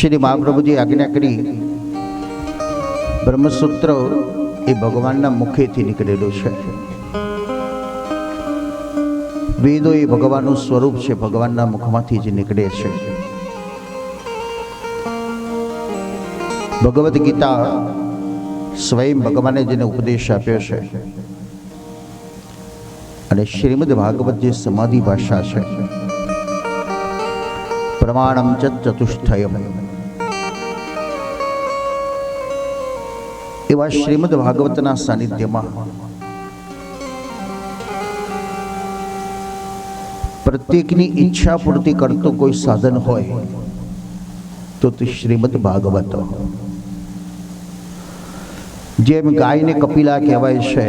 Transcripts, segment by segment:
श्री महाप्रभुजी आज्ञा करी ब्रह्मसूत्र ए भगवानना मुखेथी निकळेલું છે। वेदो ए भगवानનું સ્વરૂપ છે, ભગવાનના મુખમાંથી જ નીકળે છે। ભગવદ્ ગીતા સ્વયં ભગવાને જેને ઉપદેશ આપ્યો છે અને શ્રીમદ ભાગવત જે સમાધિ ભાષા છે, પ્રમાણમ ચ ચતુષ્ટયમ, એવા શ્રીમદ ભાગવતના સાનિધ્યમાં प्रत्येकनी इच्छा पूर्ति करतो कोई साधन होय तो श्रीमद भागवत। जेम गाय ने कपिला कहवाय छे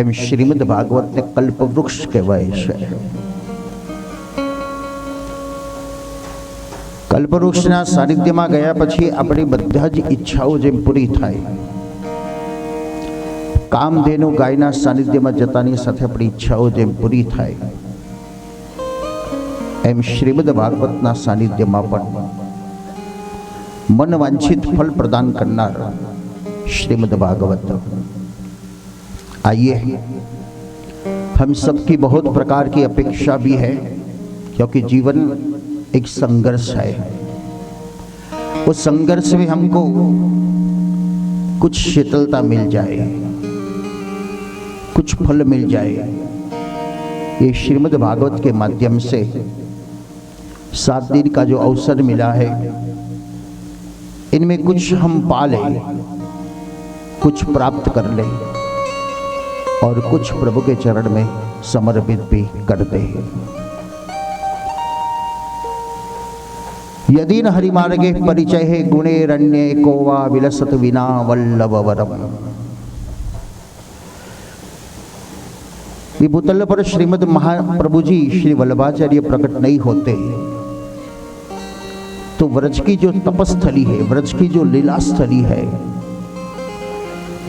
एम श्रीमद भागवत ने कल्पवृक्ष कहवाय छे। कल्पवृक्षना सानिध्यमां गया पछी आपणी बधा ज इच्छाओ जेम पूरी थाय, कामधेनु गायना सानिध्यमां जतानी साथे आपणी इच्छाओ जेम पूरी थाय, एम श्रीमद भागवतना सानिध्यमां पण मन वांछित फल प्रदान करनार श्रीमद भागवत। आइए, हम सबकी बहुत प्रकार की अपेक्षा भी है, क्योंकि जीवन एक संघर्ष है। उस संघर्ष में हमको कुछ शीतलता मिल जाए, कुछ फल मिल जाए, ये श्रीमद भागवत के माध्यम से 7 दिन का जो अवसर मिला है, इनमें कुछ हम पा लें, कुछ प्राप्त कर लें और कुछ प्रभु के चरण में समर्पित भी कर दें। यदि न हरिमार्गे परिचय है गुणेरण्ये को वा विलसत विना वल्लभवरम। ये भूतल पर श्रीमद महाप्रभु जी श्री वल्लभाचार्य प्रकट नहीं होते तो व्रज की जो तपस्थली है, व्रज की जो लीला स्थली है,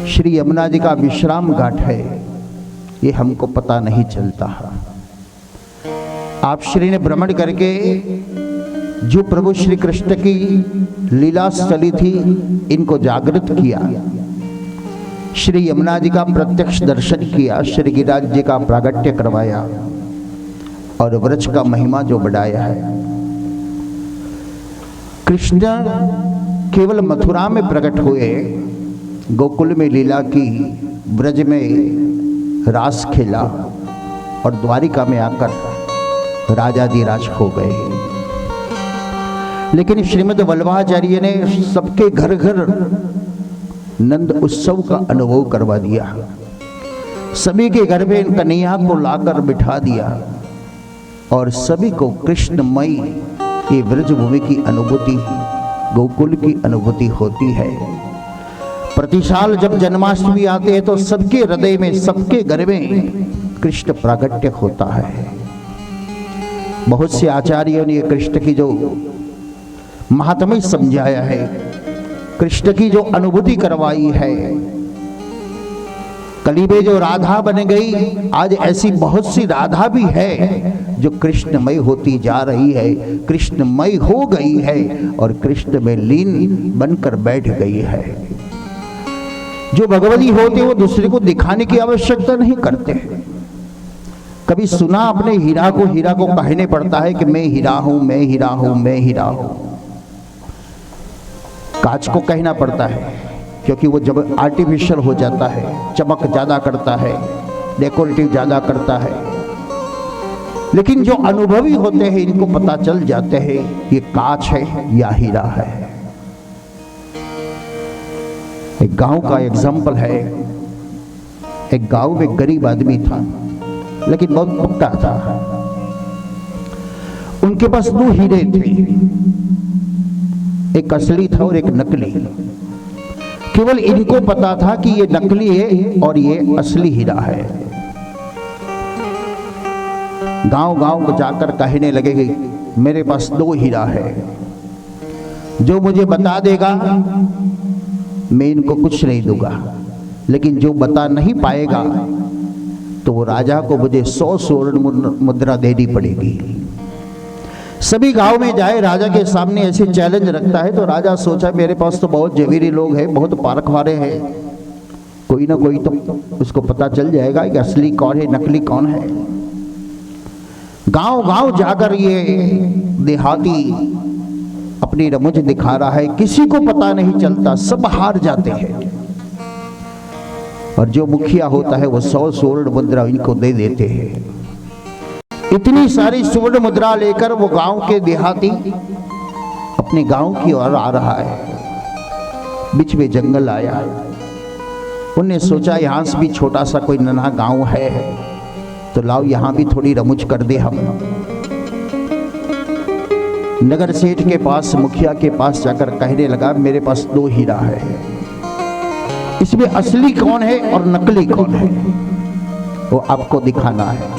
श्री यमुना जी का विश्राम घाट है, ये हमको पता नहीं चलता। आप श्री ने भ्रमण करके जो प्रभु श्री कृष्ण की लीला स्थली थी, इनको जागृत किया, श्री यमुना जी का प्रत्यक्ष दर्शन किया, श्री गिरिराज जी का प्रागट्य करवाया और व्रज का महिमा जो बढ़ाया है। कृष्ण केवल मथुरा में प्रकट हुए, गोकुल में लीला की, ब्रज में रास खेला और द्वारिका में आकर राजाधिराज हो गए। लेकिन श्रीमद वल्लभाचार्य ने सबके घर घर नंद उत्सव का अनुभव करवा दिया, सभी के घर में कन्हैया को लाकर बिठा दिया और सभी को कृष्णमयी ये व्रजभूमि की अनुभूति, गोकुल की अनुभूति होती है। प्रति साल जब जन्माष्टमी आते हैं तो सबके हृदय में, सबके घर में कृष्ण प्रागट्य होता है। बहुत से आचार्यों ने कृष्ण की जो महात्म्य समझाया है, कृष्ण की जो अनुभूति करवाई है, कली में जो राधा बन गई, आज ऐसी बहुत सी राधा भी है जो कृष्णमय होती जा रही है, कृष्णमय हो गई है और कृष्ण में लीन बनकर बैठ गई है। जो भगवती होते वो दूसरे को दिखाने की आवश्यकता नहीं करते। कभी सुना अपने हीरा को कहने पड़ता है कि मैं हीरा हूं, मैं हीरा हूं, मैं हीरा हूं। कांच को कहना पड़ता है, क्योंकि वो जब आर्टिफिशियल हो जाता है, चमक ज्यादा करता है, डेकोरेटिव ज्यादा करता है। लेकिन जो अनुभवी होते हैं, इनको पता चल जाते हैं ये कांच है या हीरा है। एक गांव का एग्जाम्पल है। एक गांव में गरीब आदमी था, लेकिन बहुत पक्का था। उनके पास 2 हीरे थे, एक असली था और एक नकली। केवल इनको पता था कि ये नकली है और ये असली हीरा है। गांव गांव को जाकर कहने लगे कि मेरे पास 2 हीरा है, जो मुझे बता देगा मैं इनको कुछ नहीं दूंगा, लेकिन जो बता नहीं पाएगा तो वो राजा को मुझे 100 स्वर्ण मुद्रा देनी पड़ेगी। सभी गांव में जाए, राजा के सामने ऐसे चैलेंज रखता है। तो राजा सोचा मेरे पास तो बहुत जवीरी लोग हैं, बहुत पारख वाले हैं, कोई ना कोई तो उसको पता चल जाएगा कि असली कौन है नकली कौन है। गांव गांव जाकर ये देहाती अपनी रमुज दिखा रहा है, किसी को पता नहीं चलता, सब हार जाते हैं। और जो मुखिया होता है वो 100 स्वर्ण मुद्रा इनको दे देते हैं। इतनी सारी स्वर्ण मुद्रा लेकर वो गांव के देहाती अपने गांव की ओर आ रहा है। बीच में जंगल आया, उन्हें सोचा यहां से भी छोटा सा कोई नन्हा गांव है, तो लाओ यहां भी थोड़ी रमुज कर दे हम। नगर सेठ के पास, मुखिया के पास जाकर कहने लगा मेरे पास 2 हीरा है, इसमें असली कौन है और नकली कौन है वो आपको दिखाना है।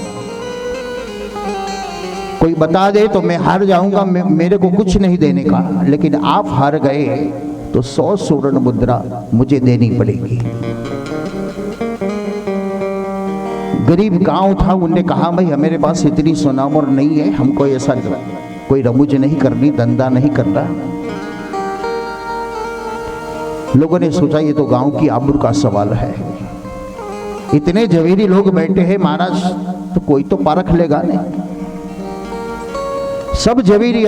कोई बता दे तो मैं हार जाऊंगा, मेरे को कुछ नहीं देने का, लेकिन आप हार गए तो 100 स्वर्ण मुद्रा मुझे देनी पड़ेगी। गरीब गांव था, उनने कहा भाई मेरे पास इतनी सोनामोर नहीं है, हमको ऐसा कोई रमुज नहीं करनी, धंधा नहीं करना। लोगों ने सोचा ये तो गांव की आबरू का सवाल है, इतने जवेरी लोग बैठे हैं महाराज, तो कोई तो पारख लेगा नहीं। सब जवेरी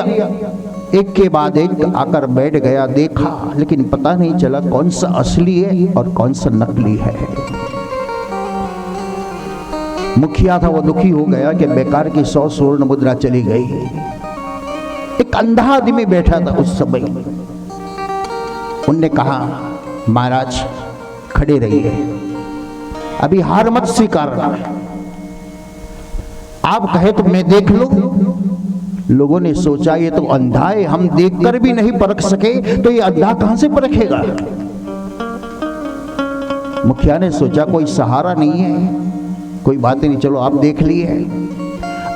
एक के बाद एक आकर बैठ गया, देखा, लेकिन पता नहीं चला कौन सा असली है और कौन सा नकली है। मुखिया था वो दुखी हो गया कि बेकार की 100 स्वर्ण मुद्रा चली गई। एक अंधा आदमी बैठा था उस समय, उनने कहा महाराज खड़े रहिए, अभी हार मत स्वीकारना, आप कहे तो मैं देख लूं। लोगों ने सोचा ये तो अंधा है, हम देखकर भी नहीं परख सके तो ये अंधा कहां से परखेगा। मुखिया ने सोचा कोई सहारा नहीं है, कोई बात नहीं, चलो आप देख लिए।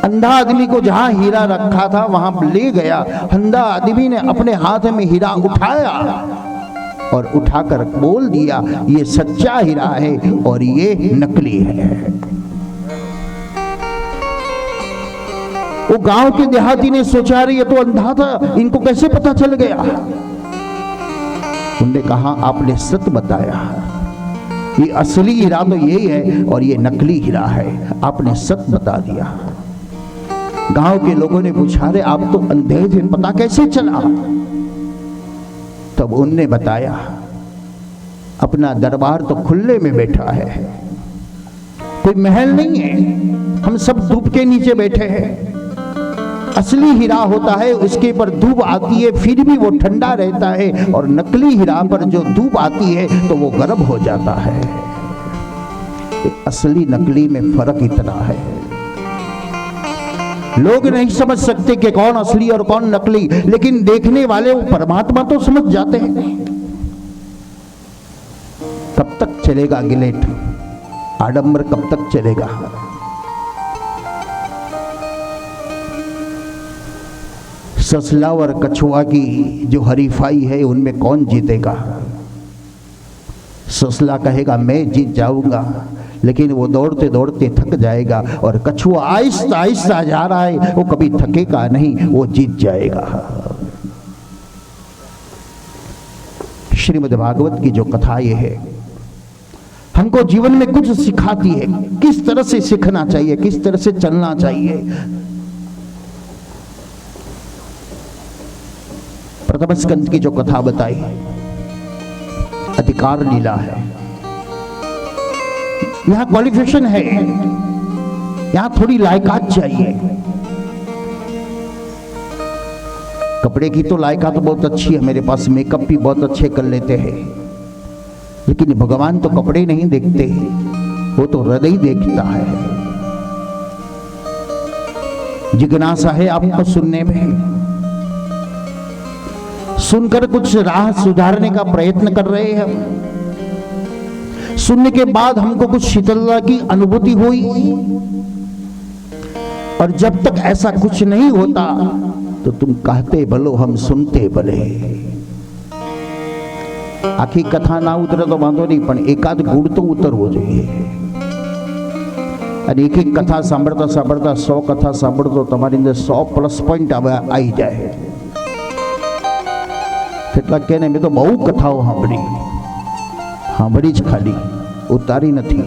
अंधा आदमी को जहां हीरा रखा था वहां ले गया। अंधा आदमी ने अपने हाथ में हीरा उठाया और उठाकर बोल दिया ये सच्चा हीरा है और ये नकली है। वो गांव के देहाती ने सोचा रही ये तो अंधा था, इनको कैसे पता चल गया। उन्होंने कहा आपने सच बताया, ये असली हीरा तो यही है और ये नकली हीरा है, आपने सच बता दिया। गांव के लोगों ने पूछा रे आप तो अंधे थे, पता कैसे चला। तब उनने बताया अपना दरबार तो खुले में बैठा है, कोई महल नहीं है, हम सब धूप के नीचे बैठे हैं। असली हीरा होता है उसके पर धूप आती है फिर भी वो ठंडा रहता है, और नकली हीरा पर जो धूप आती है तो वो गर्म हो जाता है। असली नकली में फर्क इतना है, लोग नहीं समझ सकते कि कौन असली और कौन नकली, लेकिन देखने वाले वो परमात्मा तो समझ जाते हैं। कब तक चलेगा गिलेट, आडंबर कब तक चलेगा। ससला और कछुआ की जो हरीफाई है उनमें कौन जीतेगा। ससला कहेगा मैं जीत जाऊंगा, लेकिन वो दौड़ते दौड़ते थक जाएगा, और कछुआ आहिस्ता आहिस्ता जा रहा है, वो कभी थकेगा नहीं, वो जीत जाएगा। श्रीमद् भागवत की जो कथा ये है हमको जीवन में कुछ सिखाती है, किस तरह से सीखना चाहिए, किस तरह से चलना चाहिए। प्रथम स्कंद की जो कथा बताई अधिकार लीला है, यहां क्वालिफिकेशन है, यहां थोड़ी लायकात चाहिए। कपड़े की तो लायकात तो बहुत अच्छी है, मेरे पास मेकअप भी बहुत अच्छे कर लेते हैं, लेकिन भगवान तो कपड़े नहीं देखते, वो तो हृदय देखता है। जिज्ञासा है आपको सुनने में, सुनकर कुछ राह सुधारने का प्रयत्न कर रहे हैं हम। सुनने के बाद हमको कुछ शीतलता की अनुभूति हुई, और जब तक ऐसा कुछ नहीं होता तो तुम कहते भलो हम सुनते भले। आखी कथा ना उतरे तो वांधो नहीं, पण एकाद गुण तो उतरवो जोईए। અને એક એક કથા સાંભળતા સાંભળતા 100 કથા સાંભળતો તમારી અંદર 100+ પોઈન્ટ આવી જાય. કેટલાક કહે ને મેં તો બહુ કથાઓ સાંભળી જ ખાલી ઉતારી નથી.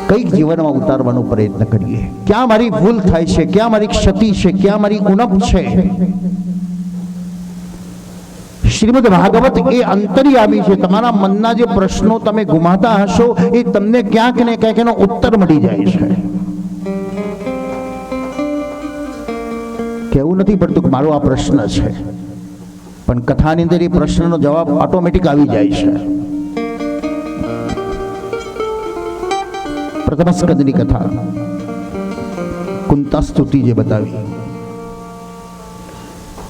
કંઈક જીવનમાં ઉતારવાનો પ્રયત્ન કરીએ. ક્યાં મારી ભૂલ થાય છે, ક્યાં મારી ક્ષતિ છે, ક્યાં મારી ઉણપ છે. શ્રીમદ ભાગવત એ અંતર્યામી છે. તમારા મનના જે પ્રશ્નો તમે ગુમાતા હશો એ તમને ક્યાંક ને ક્યાંક એનો ઉત્તર મળી જાય છે. કેવું નથી પડતું કે મારો આ પ્રશ્ન છે, પણ કથાની અંદર એ પ્રશ્નનો જવાબ ઓટોમેટિક આવી જાય છે. પ્રથમ સ્કંદની કથા કુંતા સ્તુતિ જે બતાવી,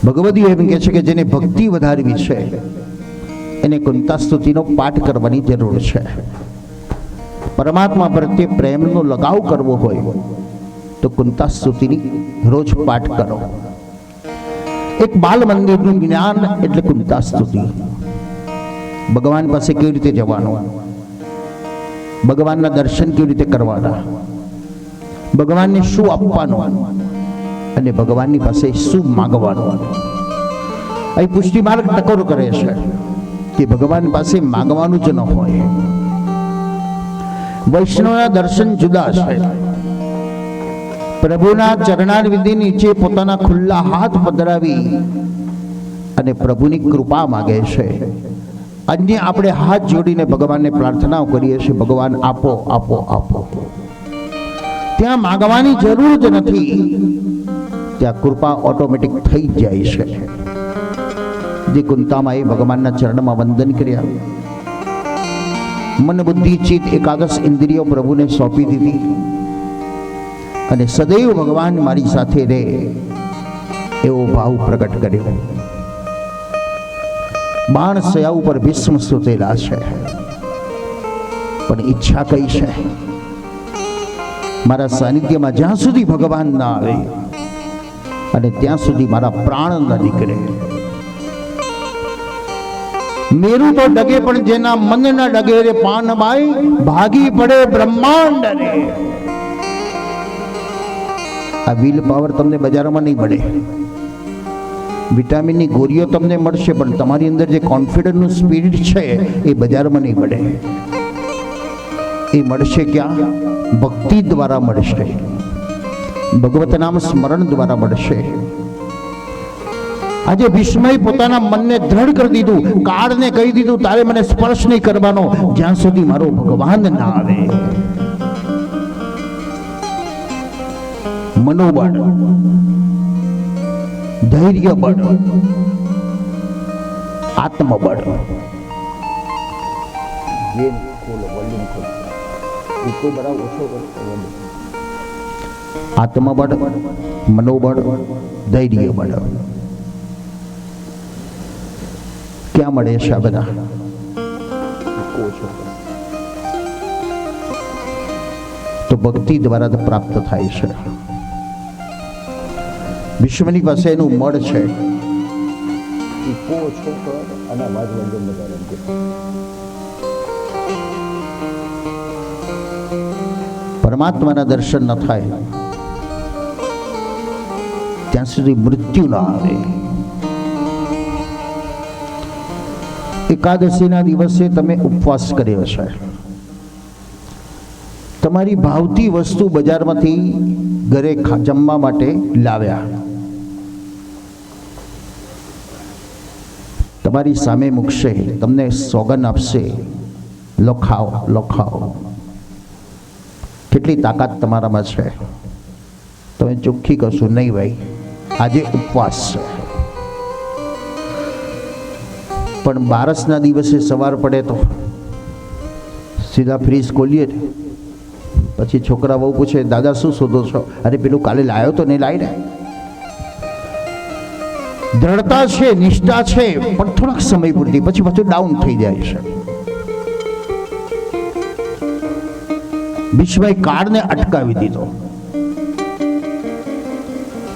ભગવદીઓ એમ કહે છે કે જેને ભક્તિ વધારવી છે એને કુંતા સ્તુતિનો પાઠ કરવાની જરૂર છે. પરમાત્મા પ્રત્યે પ્રેમનો લગાવ કરવો હોય તો કુંતા સ્તુતિની રોજ પાઠ કરો. એક બાલ મંદિરનું જ્ઞાન એટલે કુંતા સ્તુતિ. ભગવાન પાસે કેવી રીતે જવાનું, ભગવાનના દર્શન કેવી રીતે કરવાના, ભગવાનને શું આપવાનું અને ભગવાનની પાસે શું માગવાનું. અહીં પુષ્ટિ માર્ગ ટકોર કરે છે કે ભગવાન પાસે માગવાનું જ ન હોય. વૈષ્ણવના દર્શન જુદા છે. પ્રભુના ચરણારવિંદ નીચે પોતાના ખુલ્લા હાથ પધરાવી અને પ્રભુની કૃપા માગે છે. અન્ય આપણે હાથ જોડીને ભગવાનને પ્રાર્થનાઓ કરીએ છીએ, ભગવાન આપો આપો આપો. ત્યાં માગવાની જરૂર જ નથી, ત્યાં કૃપા ઓટોમેટિક થઈ જાય છે. જે કુંતામાં એ ભગવાનના ચરણમાં વંદન કર્યા, મન બુદ્ધિ ચિત્ત એકાદશ ઇન્દ્રિયો પ્રભુને સોંપી દીધી અને સદૈવ ભગવાન મારી સાથે રહે એવો ભાવ પ્રગટ કર્યો. બાણ સયા ઉપર ભીષ્મ સુતેલા છે, પણ ઈચ્છા કઈ છે, મારા સાનિધ્યમાં જ્યાં સુધી ભગવાન ના આવે અને ત્યાં સુધી મારા પ્રાણ ન નીકળે. મેરું તો ડગે પણ જેના મન ન ડગે રે પાનબાઈ, ભાગી પડે બ્રહ્માંડ રે. આ વિલ પાવર તમને બજારમાં નહીં મળે. વિટામિનની ગોળીઓ તમને મળશે, પણ તમારી અંદર જે કોન્ફિડન્સનું સ્પિરિટ છે એ બજારમાં નહીં મળે. એ મળશે ક્યાં? ભક્તિ દ્વારા મળશે, ભગવત નામ સ્મરણ દ્વારા મળશે. આજે ભીષ્મએ પોતાના મનને દ્રઢ કરી દીધું, કાળને કહી દીધું તારે મને સ્પર્શ નહીં કરવાનો જ્યાં સુધી મારો ભગવાન ના આવે. મનોબળ, ધૈર્ય બળ, આત્મબળ. આત્મબળ, મનોબળ, ધૈર્ય બળ ક્યાં મળે છે? આ બધા તો ભક્તિ દ્વારા પ્રાપ્ત થાય છે. વિશ્વની પાસે એનું મળ છે. પરમાત્માના દર્શન ન થાય ત્યાં સુધી મૃત્યુ ન આવે. એકાદશીના દિવસે તમે ઉપવાસ કર્યો છે, તમારી ભાવતી વસ્તુ બજારમાંથી ઘરે જમવા માટે લાવ્યા, તમારી સામે મૂકશે, તમને સોગન આપશે, લો ખાઓ લો ખાઓ. કેટલી તાકાત તમારામાં છે? તમે ચોખ્ખી કશો નહીં ભાઈ, આજે ઉપવાસ છે. પણ બારસના દિવસે સવાર પડે તો સીધા ફ્રીજ ખોલીએ, પછી છોકરા બહુ પૂછે દાદા શું શોધો છો? અરે પેલું કાલે લાવ્યો તો નહીં લાવી ને. દ્રઢતા છે, નિષ્ઠા છે, પણ થોડાક સમય પૂરતી, પછી પાછું ડાઉન થઈ જાય છે. ભીષ્મએ કાળને અટકાવી દીધો.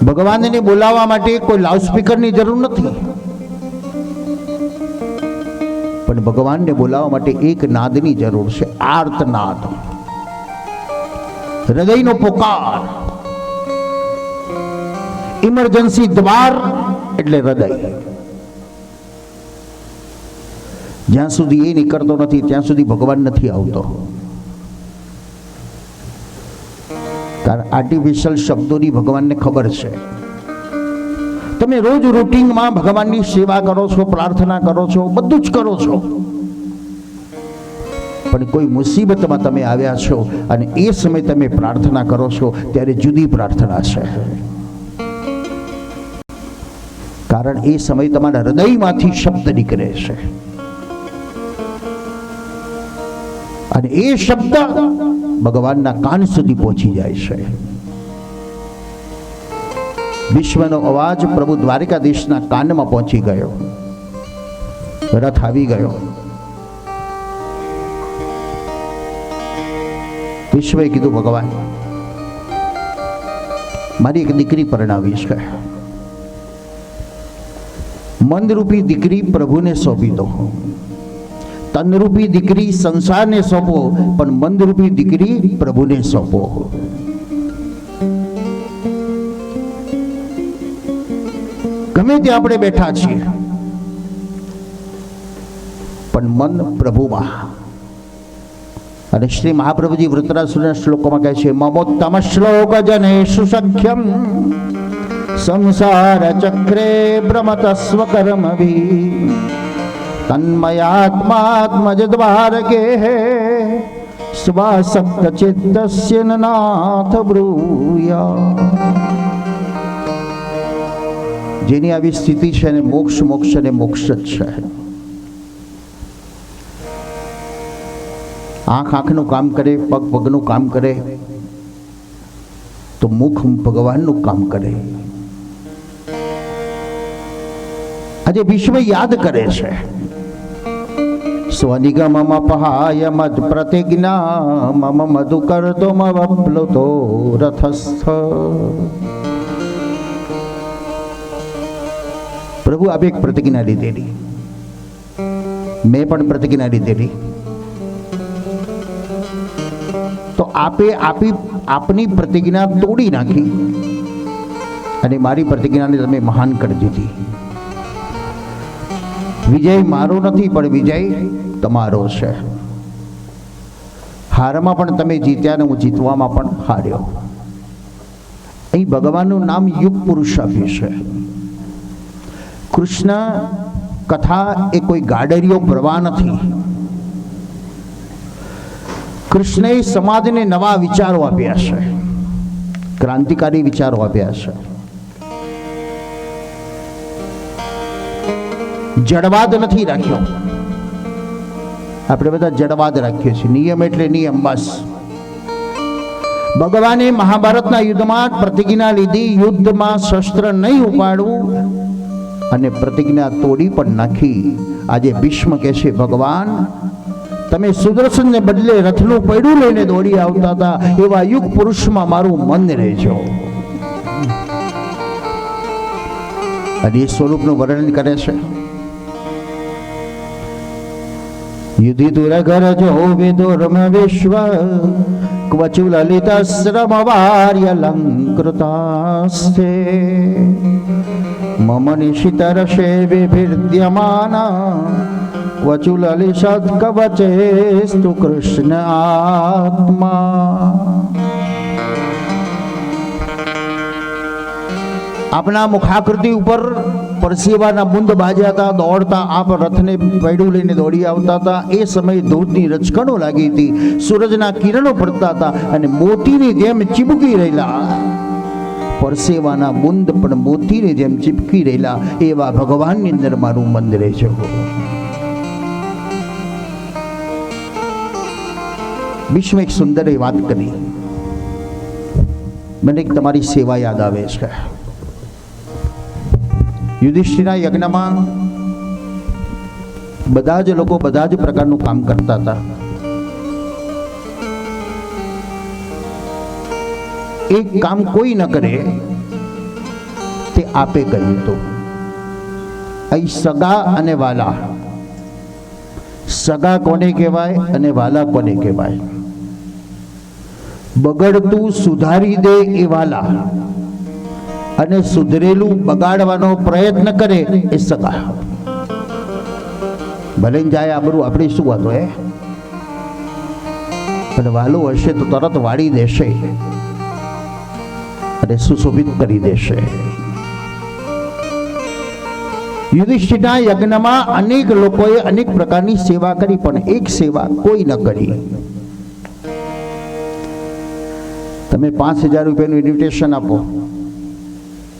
ભગવાનને બોલાવવા માટે કોઈ લાઉડસ્પીકરની જરૂર નથી, પણ પણ ભગવાનને બોલાવવા માટે એક નાદની જરૂર છે, આર્તનાદ, હૃદયનો પોકાર. ઇમરજન્સી દ્વાર એટલે હૃદય. જ્યાં સુધી એ નીકળતો નથી ત્યાં સુધી ભગવાન નથી આવતો. કારણ આર્ટિફિશિયલ શબ્દોની ભગવાનને ખબર છે. તમે રોજ રૂટિનમાં ભગવાનની સેવા કરો છો, પ્રાર્થના કરો છો, બધું જ કરો છો, પણ કોઈ મુસીબતમાં તમે આવ્યા છો અને એ સમય તમે પ્રાર્થના કરો છો ત્યારે જુદી પ્રાર્થના છે. કારણ એ સમય તમારા હૃદયમાંથી શબ્દ નીકળે છે અને એ શબ્દ ભગવાનના કાન સુધી પહોંચી જાય છે. વિશ્વનો અવાજ પ્રભુ દ્વારિકાધીશના કાનમાં પહોંચી ગયો. રથ આવી ગયો. વિશ્વએ કીધું, ભગવાન મારી એક દીકરી પરણાવી છે, મનરૂપી દીકરી પ્રભુને સોંપી દો. તનરૂપી દીકરી સંસારને સોંપો, પણ મનરૂપી દીકરી પ્રભુને સોંપો. ગમે ત્યાં આપણે બેઠા છીએ પણ મન પ્રભુમાં. અને શ્રી મહાપ્રભુજી વૃત્રાસુરના શ્લોકોમાં કહે છે, મમોત્તમ શ્લોક જનેષુ સખ્યમ સંસાર ચક્રે ભ્રમત સ્વકર્મભી તન્મયાત્માત્મજદ્વારકે સ્વાસક્ત ચિત્તસ્ય નાથ બ્રૂયા. જેની આવી સ્થિતિ છે ને મોક્ષ મોક્ષ અને મોક્ષ જ છે. આંખ આંખનું કામ કરે, પગ પગનું કામ કરે, તો મુખ ભગવાનનું કામ કરે. આજે વિશ્વ યાદ કરે છે. સ્વનિગમ પહાય મદ પ્રતિજ્ઞા મમ મધુકર તો મવપ્લુતો રથસ્થ. પ્રભુ આપે એક પ્રતિજ્ઞા લીધેલી, મેં પણ પ્રતિજ્ઞા લીધેલી. તો આપે આપની પ્રતિજ્ઞા તોડી નાખી અને મારી પ્રતિજ્ઞાને તમે મહાન કરી દીધી. વિજય મારો નથી, પણ વિજય તમારો છે. હારમાં પણ તમે જીત્યા ને હું જીતવામાં પણ હાર્યો. અહીં ભગવાનનું નામ યુગ પુરુષ આપ્યું છે. કૃષ્ણ કથા એ કોઈ ગાડરિયો પ્રવાહ નથી. કૃષ્ણએ સમાજને નવા વિચારો આપ્યા છે, ક્રાંતિકારી વિચારો આપ્યા છે. જડવાદ નથી રાખ્યો. આપણે બધા જડવાદ રાખીએ છીએ. નિયમ એટલે નિયમ, બસ. ભગવાને મહાભારતના યુદ્ધમાં પ્રતિજ્ઞા લીધી, યુદ્ધમાં શસ્ત્ર નહીં ઉપાડવું, અને પ્રતિજ્ઞા તોડી પણ નાખી. આજે ભીષ્મ કહે છે, ભગવાન તમે સુદર્શનને બદલે રથનું પૈડું લઈને દોડી આવતા હતા, એવા યુગ પુરુષમાં મારું મન રહેજો. અને એ સ્વરૂપનું વર્ણન કરે છે. યુધિતુરઘર જો વિદુર્મ વિશ્વ ક્વચુ લલિત શ્રમ વાર્ય લંકૃતાસ્તે મમ નિશિતરશે વિભિર્દ્યમાના ક્વચુ લલિષદ કવચેસ્તુ કૃષ્ણ આત્મા. આપના મુખાકૃતિ ઉપર પરસેવાના બુંદ બાજ્યા હતા, દોડતા આપ રથને પૈડું લઈને દોડી આવતા હતા. એ સમયે ધૂળની રચકણો લાગી હતી, સૂરજના કિરણો પડતા હતા અને મોતીની જેમ ચીપકી રહેલા પરસેવાના બુંદ પણ મોતીની જેમ ચીપકી રહેલા એવા ભગવાનની અંદર મારું મન રહેજો. વિશ્વ એક સુંદર વાત કરી. મને એક તમારી સેવા યાદ આવે છે. યુધિષ્ઠિરના યજ્ઞમાં બધા જ લોકો બધા જ પ્રકારનું કામ કરતા હતા. એક કામ કોઈ ન કરે તે આપે કર્યું હતું. અહીં સગા અને વાલા સગા કોને કહેવાય અને વાલા કોને કહેવાય? બગડતું સુધારી દે એ વાલા, અને સુધરેલું બગાડવાનો પ્રયત્ન કરે એ સગા. ભલે જાય આબરૂ, આપણી શું વાતો હે? અને વાલું હશે તો તરત વાળી દેશે અને સુશોભિત કરી દેશે. યુધિષ્ઠિરના યજ્ઞમાં અનેક લોકોએ અનેક પ્રકારની સેવા કરી, પણ એક સેવા કોઈ ન કરી. તમે 5,000 રૂપિયાનું ઇન્વિટેશન આપો,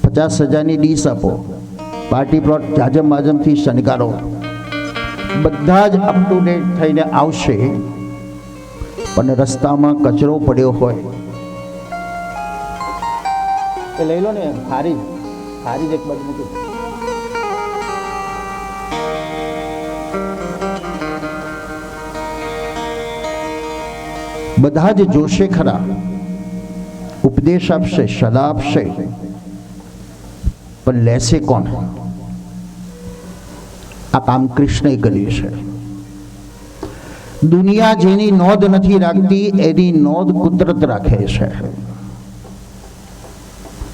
50,000ની ડીશ આપો, પાર્ટી પ્લોટ જાજમ બાજમથી શણગારો, બધા જ અપ ટુ ડેટ થઈને આવશે, પણ રસ્તામાં કચરો પડ્યો હોય એ લઈ લો ને. હારી જ એક બાજુ મૂકી. બધા જ જોશે ખરા, ઉપદેશ આપશે, સલાહ આપશે, પણ લેશે કોણ? આ કામ કૃષ્ણએ કર્યું છે. દુનિયા જેની નોંધ નથી રાખતી એની નોંધ કુદરત રાખે છે.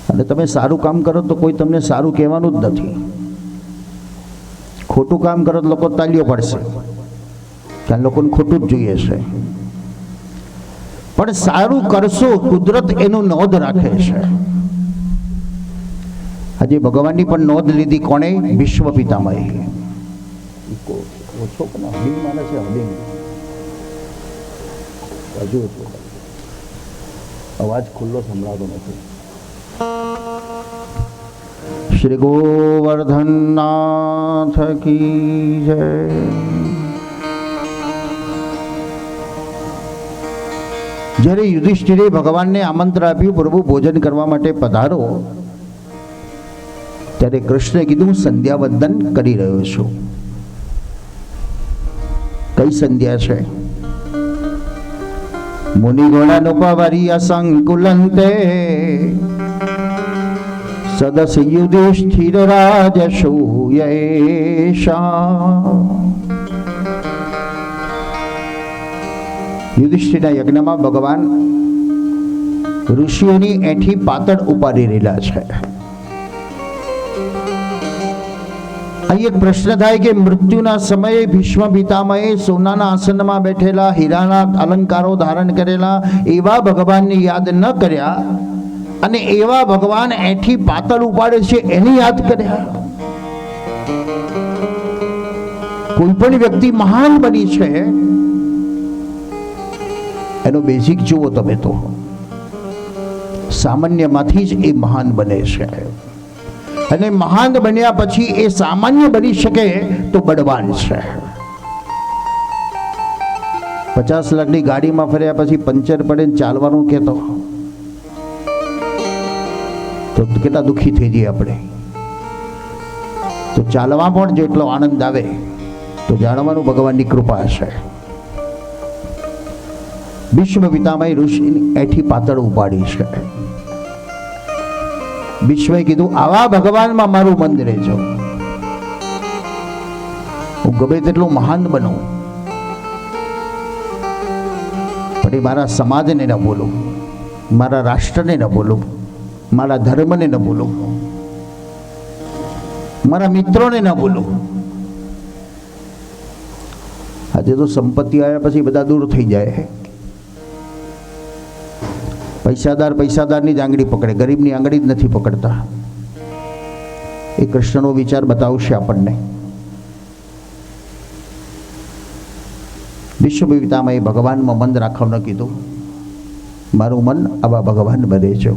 અને તમે સારું કામ કરો તો કોઈ તમને સારું કહેવાનું જ નથી. ખોટું કામ કરો તો લોકો તાલીઓ પાડશે, કારણ લોકોને ખોટું જ જોઈએ છે. પણ સારું કરશો, કુદરત એનું નોંધ રાખે છે. આજે ભગવાનની પણ નોંધ લીધી કોણે? વિશ્વ પિતામહે. અવાજ ખુલ્લો સંભળાતો નથી. શ્રી ગોવર્ધનનાથ કી જય. જ્યારે યુધિષ્ઠિરે ભગવાનને આમંત્રણ આપ્યું, પ્રભુ ભોજન કરવા માટે પધારો, ત્યારે કૃષ્ણે કીધું સંધ્યાવંદન કરી રહ્યો છું. કઈ સંધ્યા છે? મુનિગોણાનુપવરી અસંકુલંતે સદસ યુધિષ્ઠિર રાજસૂયેષા. યુધિષ્ઠિરના યજ્ઞમાં ભગવાન ઋષિઓની એઠી પાતળ ઉપાડી રહેલા છે. અહીં એક પ્રશ્ન થાય કે મૃત્યુના સમયે ભીષ્મ પિતામહે સોનાના આસનમાં બેઠેલા, હીરાના અલંકારો ધારણ કરેલા એવા ભગવાનને યાદ ન કર્યા, અને એવા ભગવાન એઠી પાતળ ઉપાડે છે એને યાદ કર્યા. કોઈ પણ વ્યક્તિ મહાન બની છે એનો બેઝિક જુઓ તમે તો સામાન્યમાંથી જ એ મહાન બને છે. અને મહાન બન્યા પછી એ સામાન્ય બની શકે તો બળવાન છે. 50 લાખની ગાડીમાં ફર્યા પછી પંચર પડે ને ચાલવાનું કહેતો તો કેટલા દુઃખી થઈ જઈએ આપણે. તો ચાલવા પણ જેટલો આનંદ આવે તો જાણવાનું ભગવાનની કૃપા છે. વિશ્વ પિતામહે ઋષિની એઠી પાતળ ઉપાડી છે. વિશ્વએ કીધું આવા ભગવાનમાં મારું મન રહેજો. હું ગમે તેટલું મહાન બનું, પણ મારા સમાજને ન બોલું, મારા રાષ્ટ્રને ન બોલું, મારા ધર્મને ન બોલું, મારા મિત્રોને ન બોલું. આજે તો સંપત્તિ આવ્યા પછી બધા દૂર થઈ જાય. પૈસાદારની જ આંગળી પકડે, ગરીબની આંગળી જ નથી પકડતા. એ કૃષ્ણનો વિચાર બતાવશે આપણને. વિશ્વ પિતામહે ભગવાનમાં મન રાખવાનું કીધું. મારું મન આવા ભગવાન બને છે.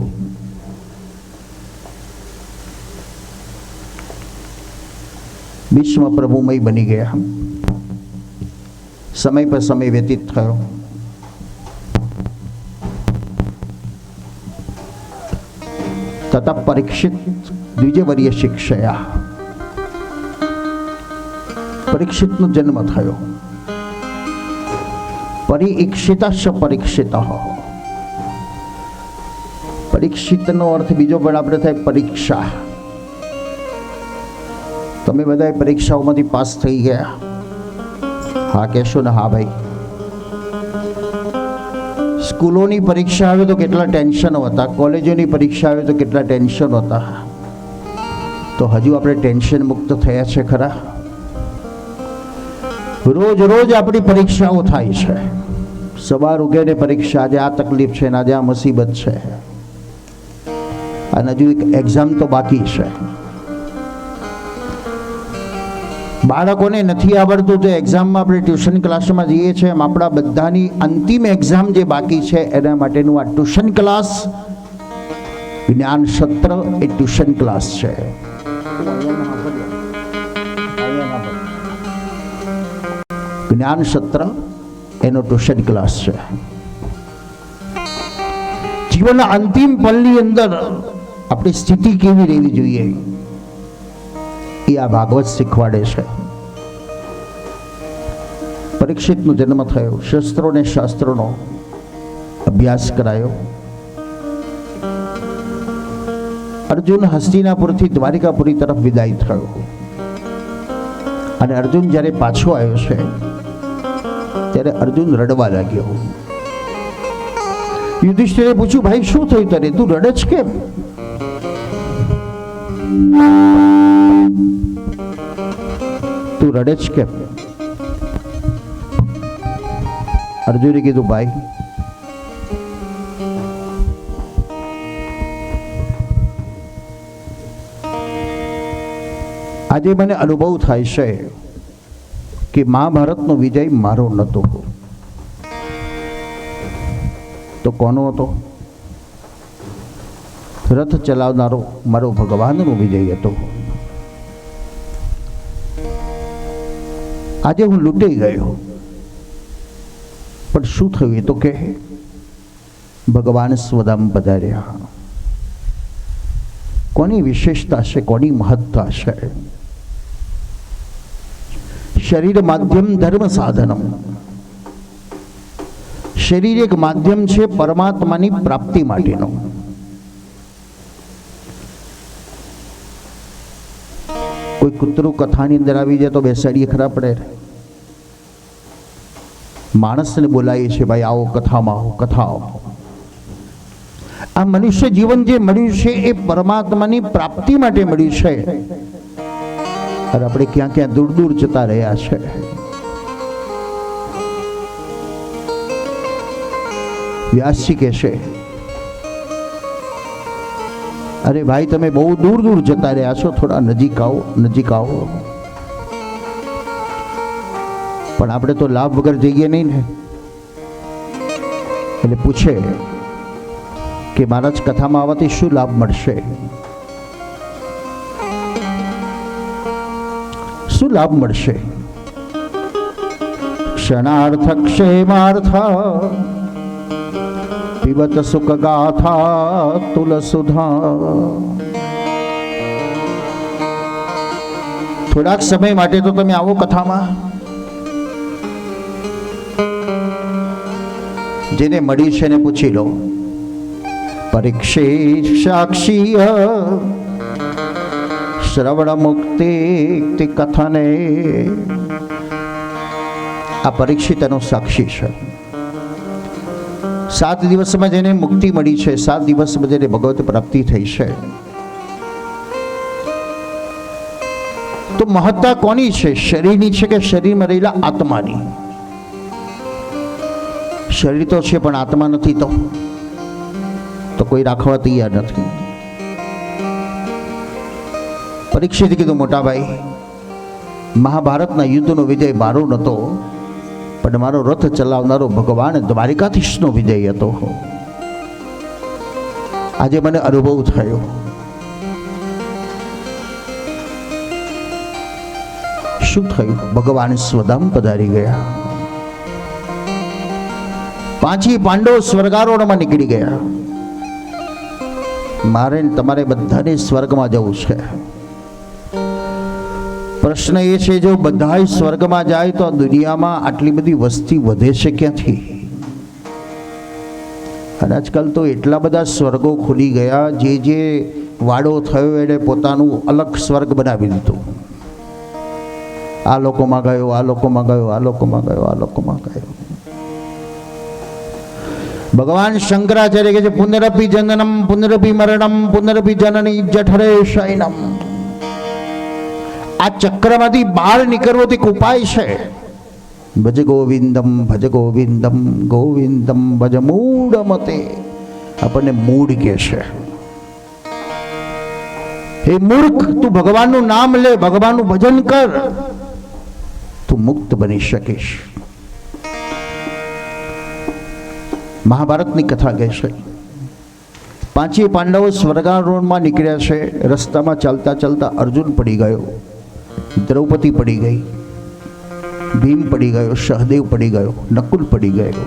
વિશ્વ પ્રભુમય બની ગયા. સમય પર સમય વ્યતીત થયો. તથા પરીક્ષિત દ્વિજવર્ય શિક્ષયા. પરીક્ષિતનો જન્મ થયો. પરીક્ષિતશ્ચ પરીક્ષિત. પરીક્ષિતનો અર્થ બીજો પણ આપણે થાય પરીક્ષા. તમે બધા પરીક્ષાઓમાંથી પાસ થઈ ગયા. હા કહેશો ને? હા ભાઈ, સ્કૂલોની પરીક્ષા આવે તો કેટલા ટેન્શનો હતા, કોલેજોની પરીક્ષા આવે તો કેટલા ટેન્શનો હતા. તો હજુ આપણે ટેન્શન મુક્ત થયા છે ખરા? રોજ રોજ આપણી પરીક્ષાઓ થાય છે. સવાર ઉગે ને પરીક્ષા, આજે આ તકલીફ છે ને આજે આ મુસીબત છે, અને હજુ એક એક્ઝામ તો બાકી છે. બાળકોને નથી આવડતું તો એક્ઝામમાં આપણે ટ્યુશન ક્લાસમાં જઈએ છીએ, એમ આપણા બધાની અંતિમ એક્ઝામ જે બાકી છે એના માટેનું આ ટ્યુશન ક્લાસ, જ્ઞાન સત્ર એ ટ્યુશન ક્લાસ છે. જ્ઞાન સત્ર એનો ટ્યુશન ક્લાસ છે. જીવનના અંતિમ પલની અંદર આપણી સ્થિતિ કેવી રહેવી જોઈએ એ આ ભાગવત શીખવાડે છે. પરીક્ષિતનો જન્મ થયો, શસ્ત્રો ને શાસ્ત્રોનો અભ્યાસ કરાયો. અર્જુન હસ્તિનાપુરથી દ્વારિકાપુરી તરફ વિદાય થયો, અને અર્જુન જ્યારે પાછો આવ્યો છે ત્યારે અર્જુન રડવા લાગ્યો. યુધિષ્ઠિરે પૂછ્યું, ભાઈ શું થયું તને, તું રડે જ કેમ? તું રડે જ કેમ? અર્જુને કીધું, ભાઈ આજે મને અનુભવ થાય છે કે મહાભારતનો વિજય મારો નહોતો, તો કોનો હતો? રથ ચલાવનારો મારો ભગવાનનો વિજય હતો. આજે હું લૂંટાઈ ગયો, પણ શું થયું એ તો કે ભગવાન સ્વધામ પધાર્યા. કોની વિશેષતા છે, કોની મહત્તા છે? શરીર માધ્યમ ધર્મ સાધનમ. શરીર એક માધ્યમ છે પરમાત્માની પ્રાપ્તિ માટેનો. કોઈ કૂતરું કથાની અંદર આવી જાય તો બેસાડીએ ખરા પડે? માણસને બોલાવીએ છે, ભાઈ આવો કથામાં આવો, કથા આવો. આ મનુષ્ય જીવન જે મળ્યું છે એ પરમાત્માની પ્રાપ્તિ માટે મળ્યું છે, અને આપણે ક્યાં ક્યાં દૂર દૂર જતા રહ્યા છે. વ્યાસજી કહે છે, અરે ભાઈ તમે બહુ દૂર દૂર જતા રહ્યા છો, થોડા નજીક આવો, નજીક આવો. પણ આપણે તો લાભ વગર જઈએ નહીં ને. એટલે પૂછે કે મહારાજ કથામાં આવવાથી શું લાભ મળશે? શું લાભ મળશે? ક્ષણાર્થ ક્ષેમાર્થ પીબત સુખ ગાથા તુલસુધા. થોડાક સમય માટે તો તમે આવો કથામાં. જેને મળી છે ને પૂછી લો. પરીક્ષિત સાક્ષી શ્રવણ મુક્તિ કથને. આ પરીક્ષિત એનો સાક્ષી છે. 7 દિવસમાં જેને મુક્તિ મળી છે, 7 દિવસમાં જેને ભગવત પ્રાપ્તિ થઈ છે, તો મહત્તા કોની છે? શરીરની છે કે શરીરમાં રહેલા આત્માની? શરીર તો છે પણ આત્મા નથી, તો કોઈ રાખવા તૈયાર નથી. પરીક્ષિત કીધું, મોટા ભાઈ મહાભારતના યુદ્ધનો વિજય મારો નહોતો, પણ મારો રથ ચલાવનારો ભગવાન દ્વારિકાધીશનો વિજય હતો. આજે મને અનુભવ થયો. શું થયું? ભગવાન સ્વધામ પધારી ગયા. 5 પાંડવો સ્વર્ગારોહણમાં નીકળી ગયા. મારે તમારે બધાને સ્વર્ગમાં જવું છે. પ્રશ્ન એ છે, જો બધા સ્વર્ગમાં જાય તો દુનિયામાં આટલી બધી વસ્તી વધે છે ક્યાંથી? અને આજકાલ તો એટલા બધા સ્વર્ગો ખુલી ગયા, જે વાડો થયો એને પોતાનું અલગ સ્વર્ગ બનાવી દીધું. આ લોકોમાં ગયો, આ લોકોમાં ગયો, આ લોકોમાં ગયો, આ લોકોમાં ગયો. ભગવાન શંકરાચાર્ય કહે છે પુનરપી જનનમ પુનરપી મરણમ પુનરપી જનની જઠરે શયનમ. આ ચક્રમાંથી બહાર નીકળવો તે એક ઉપાય છે. ભજ ગોવિંદમ ગોવિંદમ ભજ મૂઢ મતે. આપણને મૂઢ કે છે, હે મૂર્ખ, તું ભગવાનનું નામ લે, ભગવાનનું ભજન કર, તું મુક્ત બની શકીશ. મહાભારતની કથા કહે છે પાંચે પાંડવો સ્વર્ગારોહણમાં નીકળ્યા છે. રસ્તામાં ચાલતા ચાલતા અર્જુન પડી ગયો, દ્રૌપદી પડી ગઈ, ભીમ પડી ગયો, સહદેવ પડી ગયો, નકુલ પડી ગયો.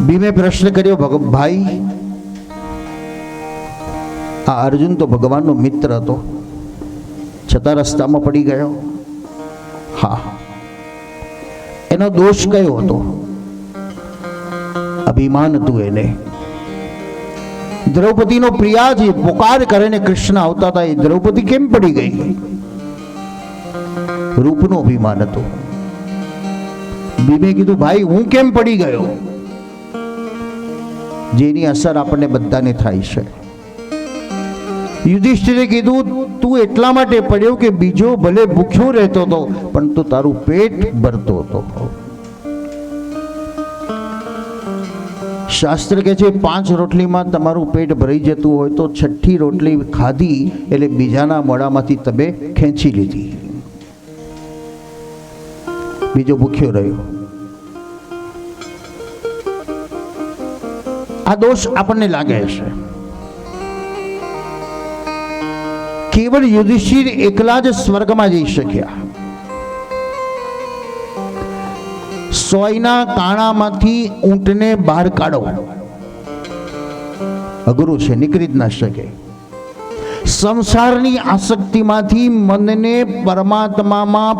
ભીમે પ્રશ્ન કર્યો, ભાઈ આ અર્જુન તો ભગવાનનો મિત્ર હતો, છતાં રસ્તામાં પડી ગયો. હા, એનો દોષ કયો હતો? અભિમાન હતું એને. દ્રૌપદીનો પ્રિયાજી પુકાર કરે ને કૃષ્ણ આવતા હતા, એ દ્રૌપદી કેમ પડી ગઈ? રૂપનું અભિમાન હતું. ભીમે કીધું, ભાઈ હું કેમ પડી ગયો? જેની અસર આપણને બધાને થાય છે. યુધિષ્ઠિરે કીધું, તું એટલા માટે પડ્યો કે બીજો ભલે ભૂખ્યો રહેતો હતો પણ તું તારું પેટ ભરતો હતો. શાસ્ત્ર કહે છે 5 રોટલીમાં તમારું પેટ ભરાઈ જતું હોય તો 6ઠ્ઠી રોટલી ખાધી એટલે બીજાના મોઢામાંથી તમે ખેંચી લીધી, બીજો ભૂખ્યો રહ્યો. આ દોષ આપણને લાગે છે. કેવળ યુધિષ્ઠિર એકલા જ સ્વર્ગમાં જઈ શક્યા. સોયના કાણામાંથી ઊંટને બહાર કાઢો, અઘરું છે, નીકળી જ ના શકે. સંસારની આસક્તિમાંથી મનને પરમાત્મામાં